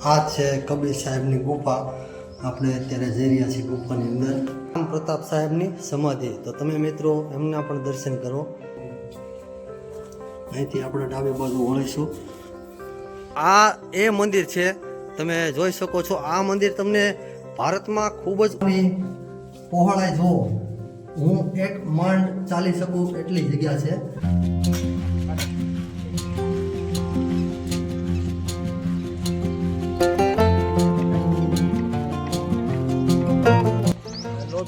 આ છે કબીર સાહેબની ગુફા. આપણે અત્યારે જઈ રહ્યા છીએ ગુફાની અંદર. રામ પ્રતાપ સાહેબની સમાધિ. તો તમે મિત્રો એમના પણ દર્શન કરો. અહીંથી આપણે ડાબી બાજુ વળીશું. આ એ મંદિર છે, તમે જોઈ શકો છો. આ મંદિર તમને ભારતમાં ખૂબ જ પહોળાઈ જુઓ, હું એક માંડ ચાલી શકું એટલી જગ્યા છે.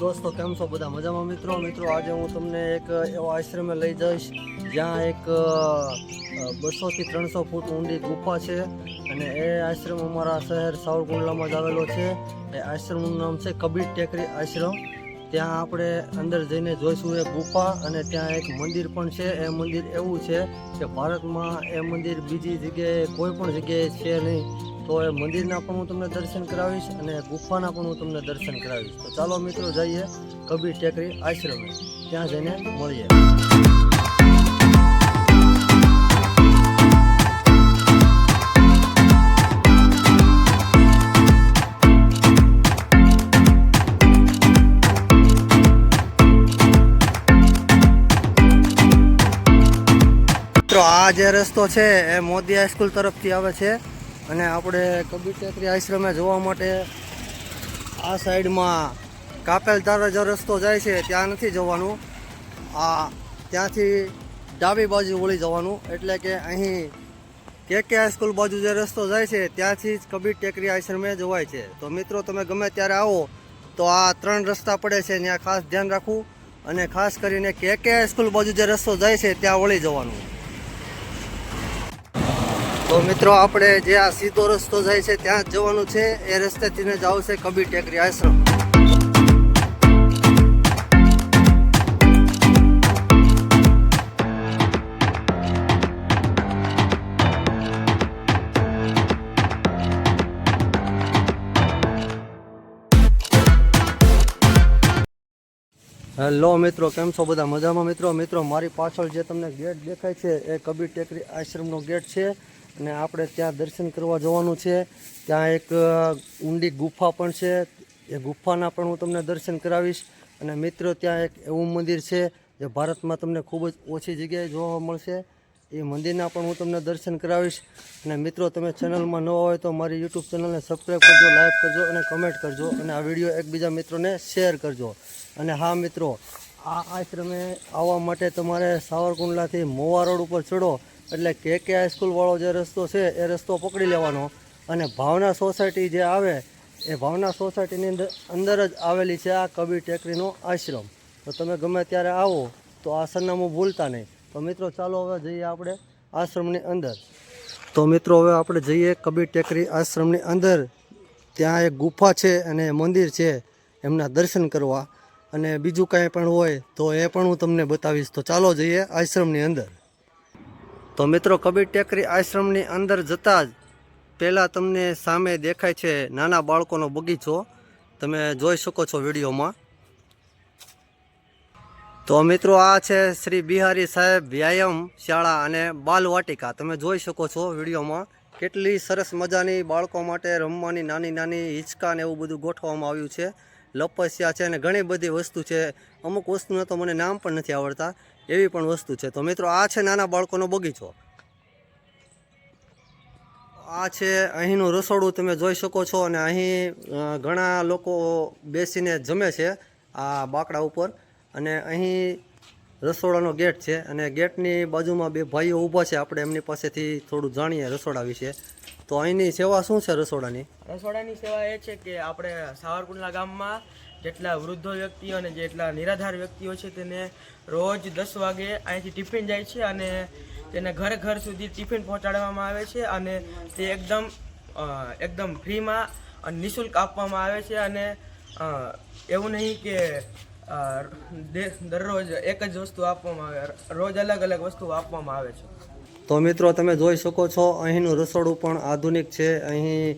દોસ્તો કેમ છો બધા? મજામાં મિત્રો? આજે હું તમને એક એવો આશ્રમે લઈ જઈશ જ્યાં એક 200 થી 300 ફૂટ ઊંડી ગુફા છે અને એ આશ્રમ અમારા શહેર સાવરકુંડલામાં જ આવેલો છે. એ આશ્રમનું નામ છે કબીર ટેકરી આશ્રમ. ત્યાં આપણે અંદર જઈને જોઈશું એ ગુફા, અને ત્યાં એક મંદિર પણ છે. એ મંદિર એવું છે કે ભારતમાં એ મંદિર બીજી જગ્યાએ કોઈ પણ જગ્યાએ છે નહીં. તો એ મંદિરના પણ હું તમને દર્શન કરાવીશ અને ગુફાના પણ હું તમને દર્શન કરાવીશ. તો ચાલો મિત્રો જઈએ કબીર ટેકરી આશ્રમે, ત્યાં જઈને મળીએ. મિત્રો આ જે રસ્તો છે એ મોદી હાઈસ્કૂલ તરફથી આવે છે અને આપણે કબીર ટેકરી આશ્રમે જવા માટે આ સાઈડમાં કાપેલ તારા જે રસ્તો જાય છે ત્યાં નથી જવાનું. ત્યાંથી ડાબી બાજુ વળી જવાનું. એટલે કે અહીં કે હાઈસ્કૂલ બાજુ જે રસ્તો જાય છે ત્યાંથી જ કબીર ટેકરી આશ્રમે જવાય છે. તો મિત્રો તમે ગમે ત્યારે આવો તો આ 3 રસ્તા પડે છે, ત્યાં ખાસ ધ્યાન રાખવું. અને ખાસ કરીને કે હાઈસ્કૂલ બાજુ જે રસ્તો જાય છે ત્યાં વળી જવાનું. તો મિત્રો આપણે જે આ સીધો રસ્તો જાય છે ત્યાં જ જવાનું છે. એ રસ્તેથી જ આવશે કબીર ટેકરી આશ્રમ. હેલો મિત્રો, કેમ છો બધા? મજામાં મિત્રો મારી પાછળ જે તમને ગેટ દેખાય છે એ કબીર ટેકરી આશ્રમનો ગેટ છે અને આપણે ત્યાં દર્શન કરવા જવાનું છે. ત્યાં એક ઊંડી ગુફા પણ છે, એ ગુફાના પણ હું તમને દર્શન કરાવીશ. અને મિત્રો ત્યાં એક એવું મંદિર છે જે ભારતમાં તમને ખૂબ જ ઓછી જગ્યાએ જોવા મળશે. એ મંદિરના પણ હું તમને દર્શન કરાવીશ. અને મિત્રો તમે ચેનલમાં નવા હોય તો મારી યુટ્યુબ ચેનલને સબસ્ક્રાઈબ કરજો, લાઈક કરજો અને કમેન્ટ કરજો, અને આ વિડીયો એકબીજા મિત્રોને શેર કરજો. અને હા મિત્રો, આ આશ્રમે આવવા માટે તમારે સાવરકુંડલાથી મોવા રોડ ઉપર ચડો એટલે કે હાઈસ્કૂલ વાળો જે રસ્તો છે એ રસ્તો પકડી લેવાનો. અને ભાવના સોસાયટી જે આવે એ ભાવના સોસાયટીની અંદર જ આવેલી છે આ કબીર ટેકરીનો આશ્રમ. તો તમે ગમે ત્યારે આવો તો આ સરનામું ભૂલતા નહીં. તો મિત્રો ચાલો હવે જઈએ આપણે આશ્રમની અંદર. તો મિત્રો હવે આપણે જઈએ કબીર ટેકરી આશ્રમની અંદર. ત્યાં એક ગુફા છે અને મંદિર છે, એમના દર્શન કરવા. અને બીજું કાંઈ પણ હોય તો એ પણ હું તમને બતાવીશ. તો ચાલો જઈએ આશ્રમની અંદર. તો મિત્રો કબીર ટેકરી આશ્રમની અંદર જતાં જ પહેલાં તમને સામે દેખાય છે નાના બાળકોનો બગીચો, તમે જોઈ શકો છો વિડીયોમાં. તો મિત્રો આ છે શ્રી બિહારી સાહેબ વ્યાયામ શાળા અને બાલવાટિકા. તમે જોઈ શકો છો વિડીયોમાં કેટલી સરસ મજાની બાળકો માટે રમવાની નાની નાની હિંચકા ને એવું બધું ગોઠવવામાં આવ્યું છે. લપસ્યા છે અને ઘણી બધી વસ્તુ છે. અમુક વસ્તુના તો મને નામ પણ નથી આવડતા, એવી પણ વસ્તુ છે. તો મિત્રો આ છે નાના બાળકોનો બગીચો. આ છે અહીંનું રસોડું, તમે જોઈ શકો છો. અને અહીં ઘણા લોકો બેસીને જમે છે આ બાકડા ઉપર. અને અહીં રસોડાનો ગેટ છે અને ગેટની બાજુમાં 2 ભાઈઓ ઊભા છે. આપણે એમની પાસેથી થોડું જાણીએ રસોડા વિશે. તો અહીંની સેવા શું છે રસોડાની? રસોડાની સેવા એ છે કે આપણે સાવરકુંડલા ગામમાં જેટલા વૃદ્ધો વ્યક્તિઓ અને જેટલા નિરાધાર વ્યક્તિઓ છે તેને રોજ 10 વાગે અહીંથી ટિફિન જાય છે અને તેને ઘર સુધી ટિફિન પહોંચાડવામાં આવે છે. અને તે એકદમ ફ્રીમાં અને નિઃશુલ્ક આપવામાં આવે છે. અને એવું નહીં કે દરરોજ એક જ વસ્તુ આપવામાં આવે, રોજ અલગ અલગ વસ્તુ આપવામાં આવે છે. તો મિત્રો તમે જોઈ શકો છો અહીંનું રસોડું પણ આધુનિક છે. અહીં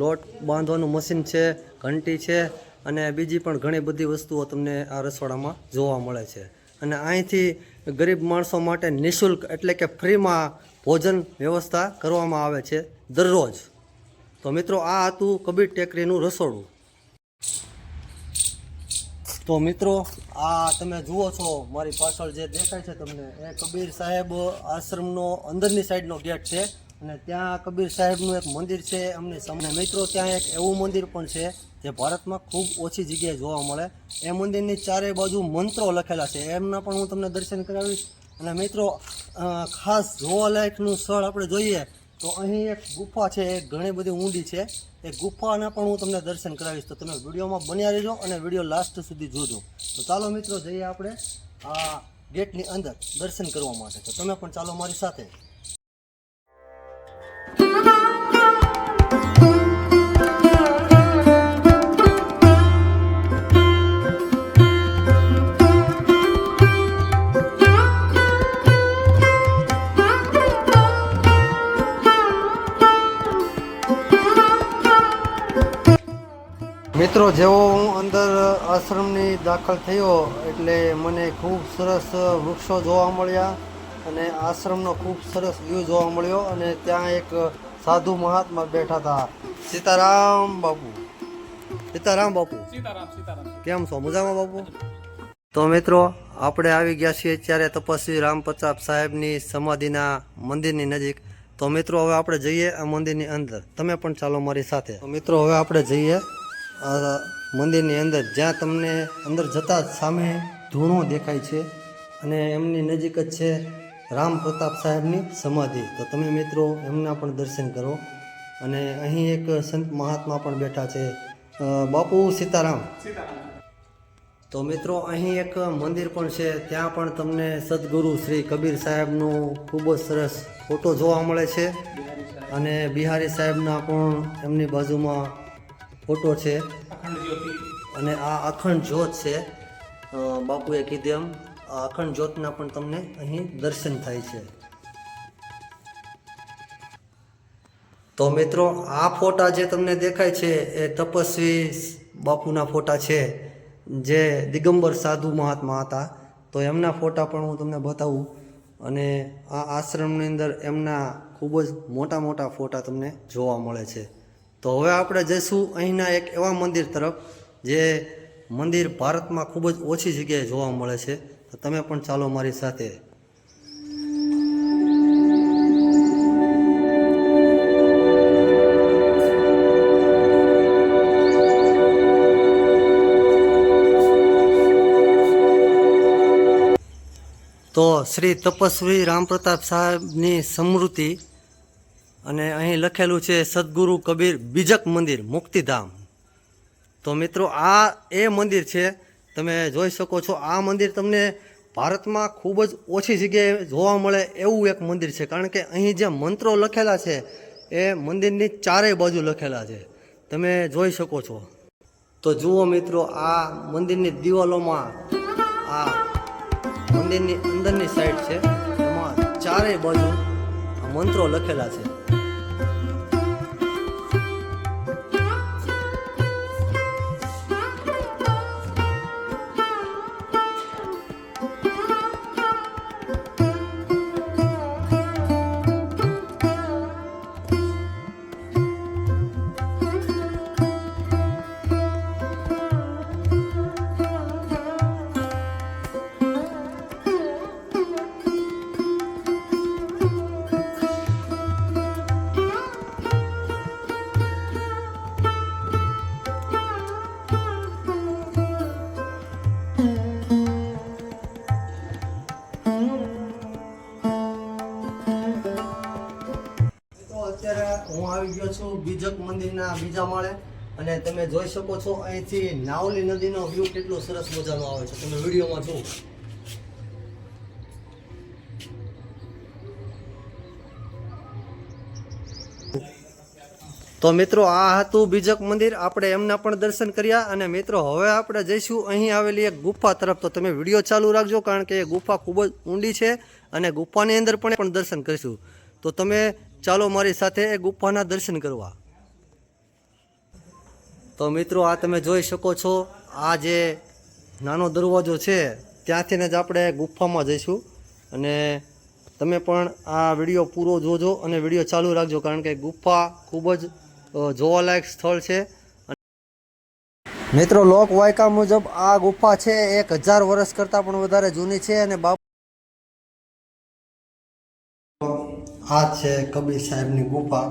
લોટ બાંધવાનું મશીન છે, ઘંટી છે અને બીજી પણ ઘણી બધી વસ્તુઓ તમને આ રસોડામાં જોવા મળે છે. અને અહીંથી ગરીબ માણસો માટે નિઃશુલ્ક એટલે કે ફ્રીમાં ભોજન વ્યવસ્થા કરવામાં આવે છે દરરોજ. તો મિત્રો આ હતું કબીર ટેકરીનું રસોડું. તો મિત્રો આ તમે જુઓ છો મારી પાછળ જે દેખાય છે તમને એ કબીર સાહેબ આશ્રમનો અંદરની સાઈડનો ગેટ છે અને ત્યાં કબીર સાહેબનું એક મંદિર છે એમની સામે. મિત્રો ત્યાં એક એવું મંદિર પણ છે જે ભારતમાં ખૂબ ઓછી જગ્યાએ જોવા મળે. એ મંદિરની ચારે બાજુ મંત્રો લખેલા છે, એમના પણ હું તમને દર્શન કરાવીશ. અને મિત્રો ખાસ જોવાલાયકનું સ્થળ આપણે જોઈએ તો અહીં એક ગુફા છે, એ ઘણી બધી ઊંડી છે. એ ગુફાના પણ હું તમને દર્શન કરાવીશ, તો તમે વિડીયોમાં બન્યા રહેજો અને વિડીયો લાસ્ટ સુધી જોજો. તો ચાલો મિત્રો જઈએ આપણે આ ગેટની અંદર દર્શન કરવા માટે. તો તમે પણ ચાલો મારી સાથે. મિત્રો જેવો હું અંદર આશ્રમની દાખલ થયો એટલે મને ખૂબ સરસ વૃક્ષો જોવા મળ્યા અને આશ્રમનો ખૂબ સરસ વ્યૂ જોવા મળ્યો. અને ત્યાં એક સાધુ મહાત્મા બેઠા હતા. સીતારામ બાપુ, સીતારામ બાપુ, કેમ છો? મજામાં બાપુ? તો મિત્રો આપણે આવી ગયા છીએ અત્યારે તપસ્વી રામ પ્રતાપ સાહેબની સમાધિના મંદિરની નજીક. તો મિત્રો હવે આપણે જઈએ આ મંદિરની અંદર. તમે પણ ચાલો મારી સાથે. તો મિત્રો હવે આપણે જઈએ આ મંદિરની અંદર, જ્યાં તમને અંદર જતાં જ સામે ધૂણો દેખાય છે અને એમની નજીક જ છે રામ પ્રતાપ સાહેબની સમાધિ. તો તમે મિત્રો એમના પણ દર્શન કરો. અને અહીં એક સંત મહાત્મા પણ બેઠા છે. બાપુ સીતારામ. તો મિત્રો અહીં એક મંદિર પણ છે, ત્યાં પણ તમને સદગુરુ શ્રી કબીર સાહેબનો ખૂબ જ સરસ ફોટો જોવા મળે છે. અને બિહારી સાહેબના પણ એમની બાજુમાં ફોટો છે. અને આ અખંડ જ્યોત છે, બાપુએ કીધું એમ આ અખંડ જ્યોતના પણ તમને અહીં દર્શન થાય છે. તો મિત્રો આ ફોટા જે તમને દેખાય છે એ તપસ્વી બાપુના ફોટા છે, જે દિગંબર સાધુ મહાત્મા હતા. તો એમના ફોટા પણ હું તમને બતાવું. અને આ આશ્રમની અંદર એમના ખૂબ જ મોટા મોટા ફોટા તમને જોવા મળે છે. તો હવે આપણે જઈશું અહીંના એક એવા મંદિર તરફ જે મંદિર ભારતમાં ખૂબ જ ઓછી જગ્યાએ જોવા મળે છે. તો તમે પણ ચાલો મારી સાથે. તો શ્રી તપસ્વી રામ પ્રતાપ સાહેબની સ્મૃતિ અને અહીં લખેલું છે સદગુરુ કબીર બીજક મંદિર મુક્તિધામ. તો મિત્રો આ એ મંદિર છે, તમે જોઈ શકો છો. આ મંદિર તમને ભારતમાં ખૂબ જ ઓછી જગ્યાએ જોવા મળે એવું એક મંદિર છે, કારણ કે અહીં જે મંત્રો લખેલા છે એ મંદિરની ચારેય બાજુ લખેલા છે, તમે જોઈ શકો છો. તો જુઓ મિત્રો આ મંદિરની દિવાલોમાં, આ મંદિરની અંદરની સાઈડ છે, એમાં ચારેય બાજુ મંત્રો લખેલા છે. હું આવી ગયો છું બીજક મંદિરના બીજા માળે અને તમે જોઈ શકો છો અહીંથી નાવલી નદીનો વ્યૂ કેટલો સરસ મજાનો આવે છે, તમે વિડીયોમાં જુઓ. તો મિત્રો આ હતું બીજક મંદિર, આપણે એમના પણ દર્શન કર્યા. અને મિત્રો હવે આપણે જઈશું અહીં આવેલી એક ગુફા તરફ. તો તમે વિડીયો ચાલુ રાખજો, કારણ કે એ ગુફા ખૂબ જ ઊંડી છે અને ગુફાની અંદર પણ દર્શન કરીશું. તો તમે ચાલો મારી સાથે એ ગુફાના દર્શન કરવા. તો મિત્રો આ તમે જોઈ શકો છો, આ જે નાનો દરવાજો છે ત્યાંથી જ આપણે ગુફામાં જઈશું. અને તમે પણ આ વિડીયો પૂરો જોજો અને વિડીયો ચાલુ રાખજો, કારણ કે ગુફા ખૂબ જ જોવાલાયક સ્થળ છે. મિત્રો લોક વાયકા મુજબ આ ગુફા છે 1000 વર્ષ કરતાં પણ વધારે જૂની છે અને આ છે કબીર સાહેબની ગુફા.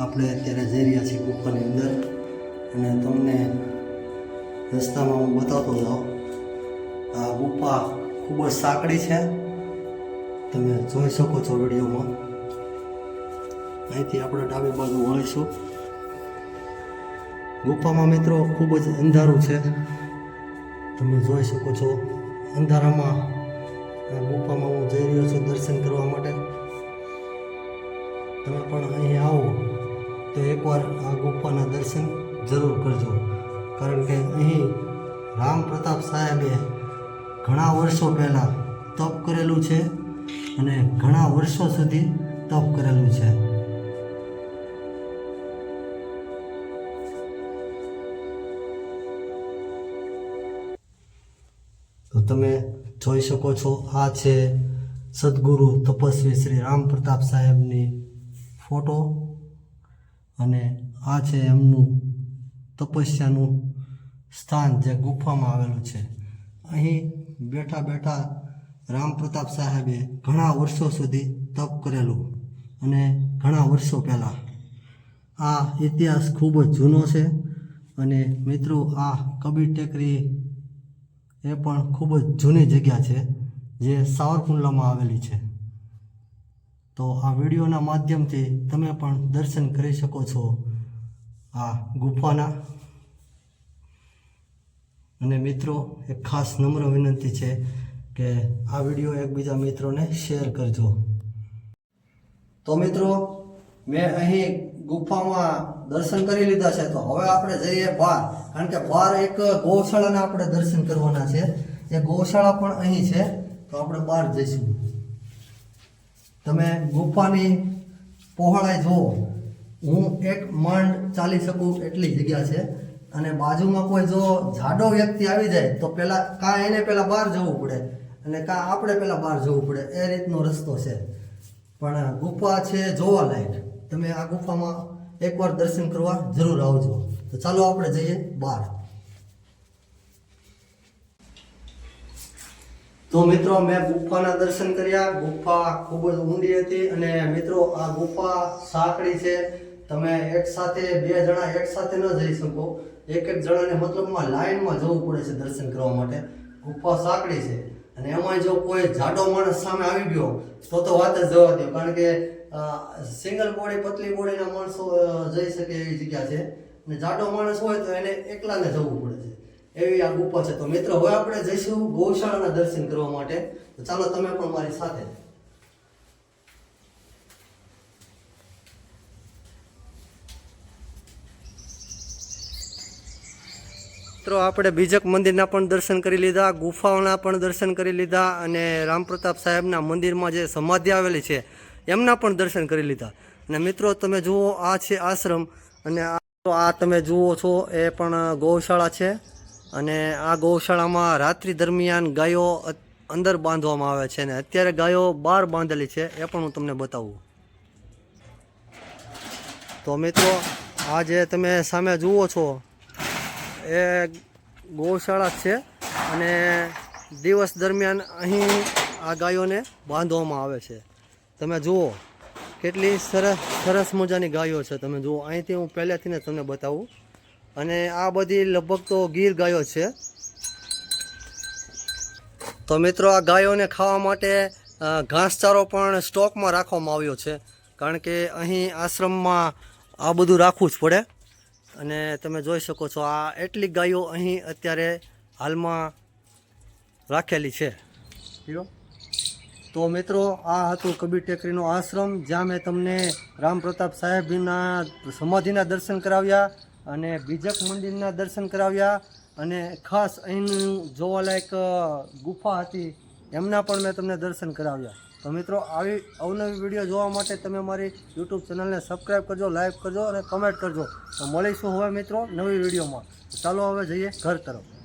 આપણે અત્યારે જઈ રહ્યા છીએ ગુફાની અંદર અને તમને રસ્તામાં હું બતાવતો જાઉં. આ ગુફા ખૂબ જ સાંકડી છે, તમે જોઈ શકો છો વિડીયોમાં. અહીંથી આપણે ડાબી બાજુ વળીશું. ગુફામાં મિત્રો ખૂબ જ અંધારું છે, તમે જોઈ શકો છો. અંધારામાં આ ગુફામાં હું જઈ રહ્યો છું દર્શન કરવા માટે. તમે પણ અહીં આવો તો એકવાર આ ગુફાના દર્શન જરૂર કરજો, કારણ કે અહીં રામ પ્રતાપ સાહેબે ઘણા વર્ષો પહેલાં તપ કરેલું છે અને ઘણા વર્ષો સુધી તપ કરેલું છે. તો તમે જોઈ શકો છો આ છે સદગુરુ તપસ્વી શ્રી રામ પ્રતાપ સાહેબની ફોટો અને આ છે એમનું તપસ્યાનું સ્થાન જે ગુફામાં આવેલું છે. અહીં બેઠા બેઠા રામ પ્રતાપ સાહેબે ઘણા વર્ષો સુધી તપ કરેલું અને ઘણા વર્ષો પહેલાં. આ ઇતિહાસ ખૂબ જ જૂનો છે અને મિત્રો આ કબીર ટેકરી એ પણ ખૂબ જ જૂની જગ્યા છે જે સાવરકુંડલામાં આવેલી છે. તો આ વિડીયોના માધ્યમથી તમે પણ દર્શન કરી શકો છો આ ગુફાના. અને મિત્રો એક ખાસ નમ્ર વિનંતી છે કે આ વિડીયો એકબીજા મિત્રોને શેર કરજો. તો મિત્રો મેં અહીં ગુફામાં દર્શન કરી લીધા છે, તો હવે આપણે જઈએ બહાર, કારણ કે બહાર એક ગૌશાળાના આપણે દર્શન કરવાના છે. એ ગૌશાળા પણ અહીં છે, તો આપણે બહાર જઈશું. તમે ગુફાની પહોળાઈ જુઓ, હું એક માંડ ચાલી શકું એટલી જગ્યા છે અને બાજુમાં કોઈ જો જાડો વ્યક્તિ આવી જાય તો પહેલાં કાં એને પહેલાં બહાર જવું પડે અને કાં આપણે પહેલાં બહાર જવું પડે, એ રીતનો રસ્તો છે. પણ ગુફા છે જોવાલાયક. તમે આ ગુફામાં એકવાર દર્શન કરવા જરૂર આવજો. તો ચાલો આપણે જઈએ બહાર. તો મિત્રો મેં ગુફાના દર્શન કર્યા. ગુફા ખૂબ જ ઊંડી હતી અને મિત્રો આ ગુફા સાંકડી છે. તમે એક સાથે 2 જણા એક સાથે ન જઈ શકો, એક જણાને મતલબમાં લાઈનમાં જવું પડે છે દર્શન કરવા માટે. ગુફા સાંકડી છે અને એમાં જો કોઈ જાડો માણસ સામે આવી ગયો તો વાત જ જવા દો, કારણ કે સિંગલ બોડી પતલી બોડીના માણસો જઈ શકે એવી જગ્યા છે અને જાડો માણસ હોય તો એને એકલાને જવું પડે છે, એવી આ ગુફા છે. તો મિત્રો હવે આપણે જઈશું ગૌશાળાના દર્શન કરવા માટે. તો ચાલો તમે પણ મારી સાથે. મિત્રો આપણે બીજક મંદિરના પણ દર્શન કરી લીધા, ગુફાઓના પણ દર્શન કરી લીધા અને રામ પ્રતાપ સાહેબના મંદિરમાં જે સમાધિ આવેલી છે એમના પણ દર્શન કરી લીધા. અને મિત્રો તમે જુઓ આ છે આશ્રમ અને આ તમે જુઓ છો એ પણ ગૌશાળા છે અને આ ગૌશાળામાં રાત્રિ દરમિયાન ગાયો અંદર બાંધવામાં આવે છે અને અત્યારે ગાયો બહાર બાંધેલી છે, એ પણ હું તમને બતાવું. તો મિત્રો આ જે તમે સામે જુઓ છો એ ગૌશાળા છે અને દિવસ દરમિયાન અહીં આ ગાયોને બાંધવામાં આવે છે. તમે જુઓ કેટલી સરસ મજાની ગાયો છે. તમે જુઓ અહીંથી હું પહેલેથી ને તમને બતાવું. અને આ બધી લગભગ તો ગીર ગાયો છે. તો મિત્રો આ ગાયોને ખાવા માટે ઘાસચારો પણ સ્ટોકમાં રાખવામાં આવ્યો છે, કારણ કે અહીં આશ્રમમાં આ બધું રાખવું જ પડે. અને તમે જોઈ શકો છો આ એટલી ગાયો અહીં અત્યારે હાલમાં રાખેલી છે. તો મિત્રો આ હતું કબીર ટેકરીનો આશ્રમ, જ્યાં મેં તમને રામ પ્રતાપ સાહેબના સમાધિના દર્શન કરાવ્યા અને બીજક મંદિરના દર્શન કરાવ્યા અને ખાસ અહીંનું જોવાલાયક ગુફા હતી એમના પણ મેં તમને દર્શન કરાવ્યા. તો મિત્રો આવી અવનવી વિડીયો જોવા માટે તમે મારી યુટ્યુબ ચેનલને સબસ્ક્રાઈબ કરજો, લાઈક કરજો અને કમેન્ટ કરજો. તો મળીશું હવે મિત્રો નવી વિડીયોમાં. ચાલો હવે જઈએ ઘર તરફ.